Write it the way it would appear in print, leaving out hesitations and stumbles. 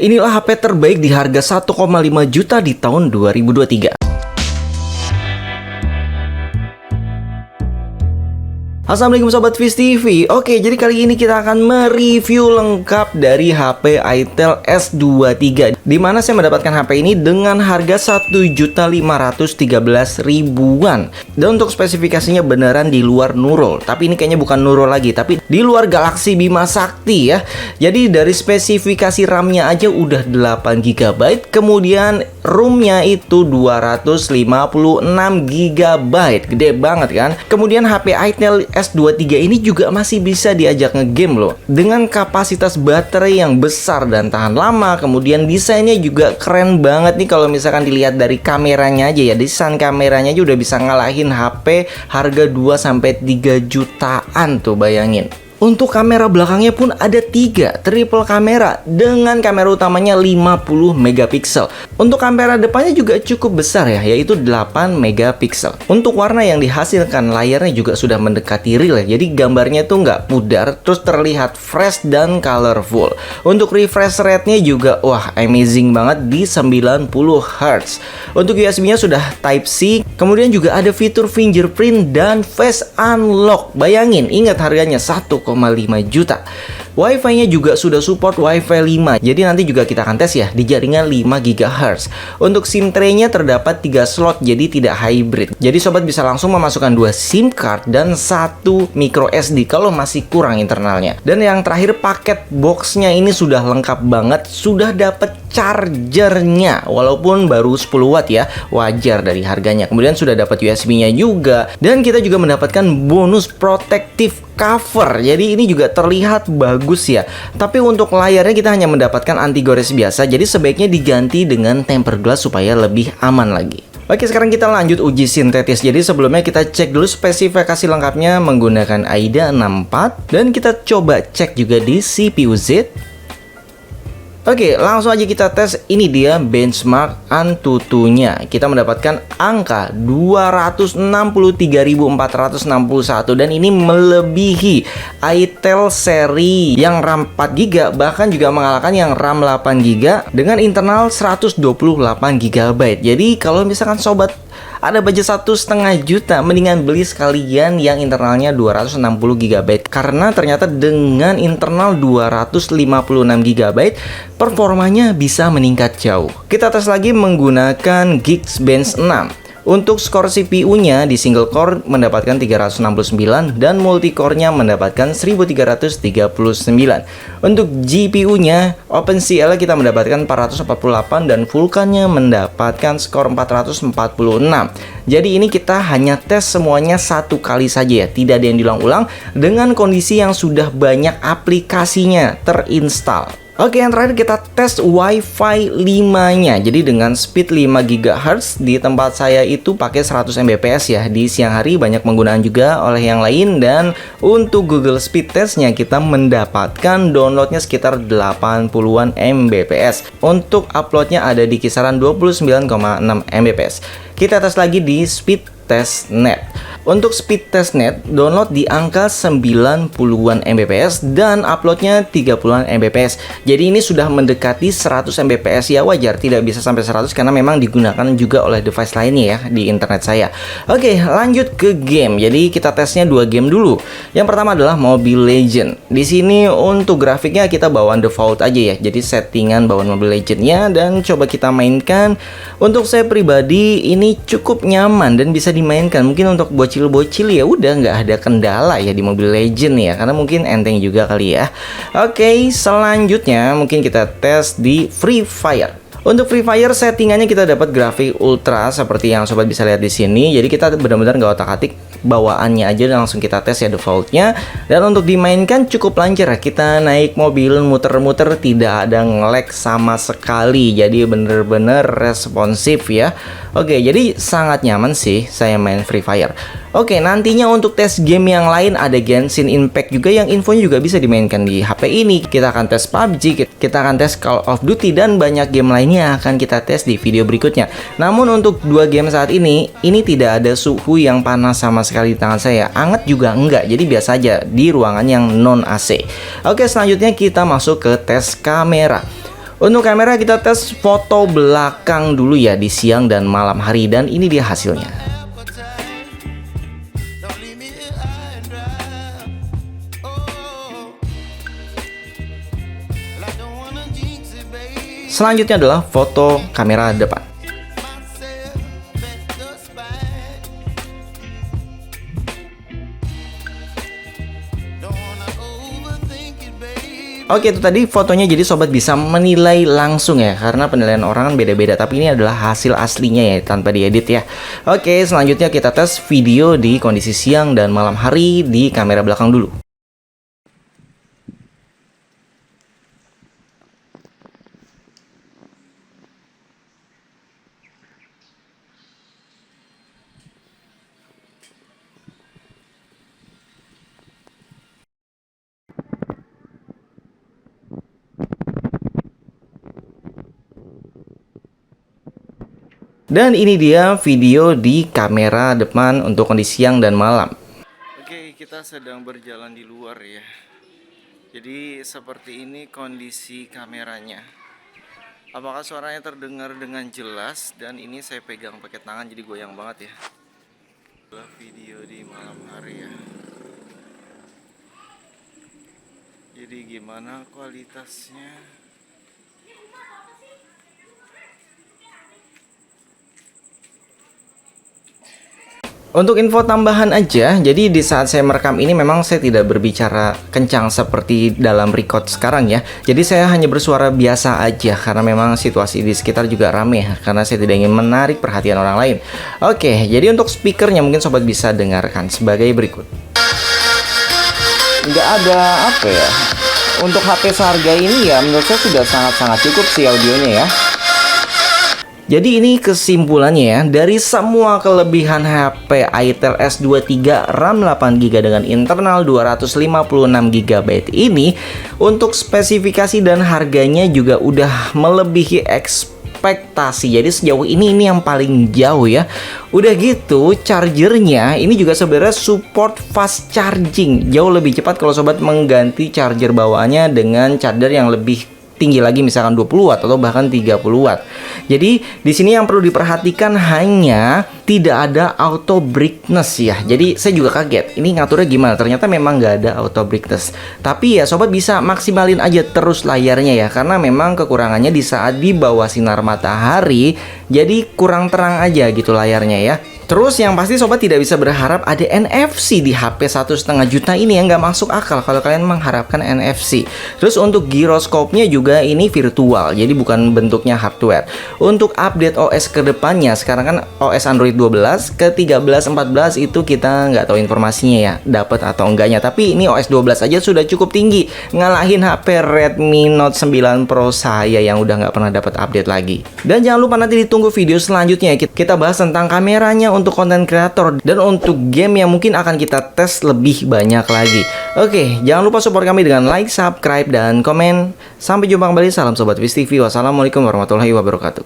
Inilah HP terbaik di harga 1,5 juta di tahun 2023. Assalamualaikum Sobat Viz TV. Oke, jadi kali ini kita akan mereview lengkap dari HP Itel S23, dimana saya mendapatkan HP ini dengan harga 1.513.000-an. Dan untuk spesifikasinya beneran di luar Nurul. Tapi ini kayaknya bukan Nurul lagi, tapi di luar Galaxy Bima Sakti ya. Jadi dari spesifikasi RAM-nya aja udah 8 GB, kemudian ROM-nya itu 256 GB. Gede banget kan? Kemudian HP Itel S23 ini juga masih bisa diajak ngegame loh, dengan kapasitas baterai yang besar dan tahan lama. Kemudian desainnya juga keren banget nih, kalau misalkan dilihat dari kameranya aja ya. Desain kameranya aja udah bisa ngalahin HP harga 2-3 jutaan tuh, bayangin. Untuk kamera belakangnya pun ada 3 triple kamera dengan kamera utamanya 50 megapiksel. Untuk kamera depannya juga cukup besar ya, yaitu 8 megapiksel. Untuk warna yang dihasilkan layarnya juga sudah mendekati real ya. Jadi gambarnya tuh nggak pudar, terus terlihat fresh dan colorful. Untuk refresh rate-nya juga wah amazing banget di 90 Hz. Untuk USB-nya sudah Type-C. Kemudian juga ada fitur fingerprint dan face unlock. Bayangin, ingat harganya 1,5 juta. Wi-Fi-nya juga sudah support Wi-Fi 5. Jadi nanti juga kita akan tes ya di jaringan 5 GHz. Untuk SIM tray-nya terdapat 3 slot, jadi tidak hybrid. Jadi sobat bisa langsung memasukkan 2 SIM card dan 1 micro SD kalau masih kurang internalnya. Dan yang terakhir, paket box-nya ini sudah lengkap banget, sudah dapat chargernya walaupun baru 10 watt ya, wajar dari harganya. Kemudian sudah dapat USB-nya juga, dan kita juga mendapatkan bonus protective cover. Jadi ini juga terlihat bagus ya. Tapi untuk layarnya kita hanya mendapatkan anti gores biasa, jadi sebaiknya diganti dengan tempered glass supaya lebih aman lagi. Oke, sekarang kita lanjut uji sintetis. Jadi sebelumnya kita cek dulu spesifikasi lengkapnya menggunakan AIDA 64, dan kita coba cek juga di CPU Z. Oke, langsung aja kita tes. Ini dia benchmark AnTuTu-nya. Kita mendapatkan angka 263.461, dan ini melebihi Itel seri yang RAM 4 GB, bahkan juga mengalahkan yang RAM 8 GB dengan internal 128 GB. Jadi kalau misalkan sobat ada budget 1,5 juta, mendingan beli sekalian yang internalnya 260 GB, karena ternyata dengan internal 256 GB performanya bisa meningkat jauh. Kita tes lagi menggunakan Geekbench 6. Untuk skor CPU-nya di single core mendapatkan 369 dan multi-core-nya mendapatkan 1339. Untuk GPU-nya OpenCL kita mendapatkan 448 dan Vulkan-nya mendapatkan skor 446. Jadi ini kita hanya tes semuanya satu kali saja ya, tidak ada yang diulang-ulang, dengan kondisi yang sudah banyak aplikasinya terinstall. Oke, yang terakhir kita tes Wi-Fi 5-nya. Jadi dengan speed 5 GHz di tempat saya itu pakai 100 Mbps ya. Di siang hari banyak penggunaan juga oleh yang lain. Dan untuk Google Speed Test-nya kita mendapatkan downloadnya sekitar 80-an Mbps. Untuk uploadnya ada di kisaran 29,6 Mbps. Kita tes lagi di Speed Test Net. Untuk Speed Test Net download di angka 90-an Mbps dan uploadnya 30-an Mbps. Jadi ini sudah mendekati 100 Mbps ya, wajar tidak bisa sampai 100 karena memang digunakan juga oleh device lainnya ya di internet saya. Oke, lanjut ke game. Jadi kita tesnya 2 game dulu. Yang pertama adalah Mobile Legends. Di sini untuk grafiknya kita bawaan default aja ya. Jadi settingan bawaan Mobile Legends-nya dan coba kita mainkan. Untuk saya pribadi ini cukup nyaman dan bisa dimainkan. Mungkin untuk bocil-bocil ya udah nggak ada kendala ya di Mobile Legends ya, karena mungkin enteng juga kali ya. Oke, selanjutnya mungkin kita tes di Free Fire. Untuk Free Fire settingannya kita dapat grafik ultra seperti yang sobat bisa lihat di sini. Jadi kita benar-benar nggak otak-atik, bawaannya aja dan langsung kita tes ya defaultnya. Dan untuk dimainkan cukup lancar ya. Kita naik mobil muter-muter tidak ada nge-lag sama sekali. Jadi bener-bener responsif ya. Oke, jadi sangat nyaman sih saya main Free Fire. Oke, nantinya untuk tes game yang lain ada Genshin Impact juga yang infonya juga bisa dimainkan di HP ini. Kita akan tes PUBG, kita akan tes Call of Duty, dan banyak game lainnya akan kita tes di video berikutnya. Namun untuk 2 game saat ini tidak ada suhu yang panas sama sekali di tangan saya. Anget juga enggak, jadi biasa aja di ruangan yang non AC. Oke, selanjutnya kita masuk ke tes kamera. Untuk kamera kita tes foto belakang dulu ya di siang dan malam hari, dan ini dia hasilnya. Selanjutnya adalah foto kamera depan. Oke, itu tadi fotonya, jadi sobat bisa menilai langsung ya, karena penilaian orang kan beda-beda, tapi ini adalah hasil aslinya ya, tanpa diedit ya. Oke, selanjutnya kita tes video di kondisi siang dan malam hari di kamera belakang dulu. Dan ini dia video di kamera depan untuk kondisi siang dan malam. Oke, kita sedang berjalan di luar ya. Jadi seperti ini kondisi kameranya. Apakah suaranya terdengar dengan jelas? Dan ini saya pegang pakai tangan jadi goyang banget ya. Video di malam hari ya. Jadi gimana kualitasnya? Untuk info tambahan aja, jadi di saat saya merekam ini memang saya tidak berbicara kencang seperti dalam record sekarang ya. Jadi saya hanya bersuara biasa aja karena memang situasi di sekitar juga rame, karena saya tidak ingin menarik perhatian orang lain. Oke, jadi untuk speakernya mungkin sobat bisa dengarkan sebagai berikut. Nggak ada apa ya, untuk HP seharga ini ya menurut saya sudah sangat-sangat cukup sih audionya ya. Jadi ini kesimpulannya ya, dari semua kelebihan HP Itel S23 RAM 8GB dengan internal 256GB ini, untuk spesifikasi dan harganya juga udah melebihi ekspektasi. Jadi sejauh ini yang paling jauh ya. Udah gitu, chargernya ini juga sebenarnya support fast charging. Jauh lebih cepat kalau sobat mengganti charger bawaannya dengan charger yang lebih tinggi lagi, misalkan 20 watt atau bahkan 30 watt. Jadi di sini yang perlu diperhatikan hanya tidak ada auto brightness ya. Jadi saya juga kaget, ini ngaturnya gimana? Ternyata memang nggak ada auto brightness. Tapi ya sobat bisa maksimalin aja terus layarnya ya, karena memang kekurangannya di saat di bawah sinar matahari, jadi kurang terang aja gitu layarnya ya. Terus yang pasti sobat tidak bisa berharap ada NFC di HP 1,5 juta ini, yang nggak masuk akal kalau kalian mengharapkan NFC. Terus untuk giroskopnya juga ini virtual, jadi bukan bentuknya hardware. Untuk update OS ke depannya, sekarang kan OS Android 12, ke 13, 14 itu kita nggak tahu informasinya ya, dapat atau enggaknya. Tapi ini OS 12 aja sudah cukup tinggi, ngalahin HP Redmi Note 9 Pro saya yang udah nggak pernah dapat update lagi. Dan jangan lupa nanti ditunggu video selanjutnya, kita bahas tentang kameranya untuk konten kreator dan untuk game yang mungkin akan kita tes lebih banyak lagi. Oke, jangan lupa support kami dengan like, subscribe, dan komen. Sampai jumpa kembali. Salam Sobat Viz TV. Wassalamualaikum warahmatullahi wabarakatuh.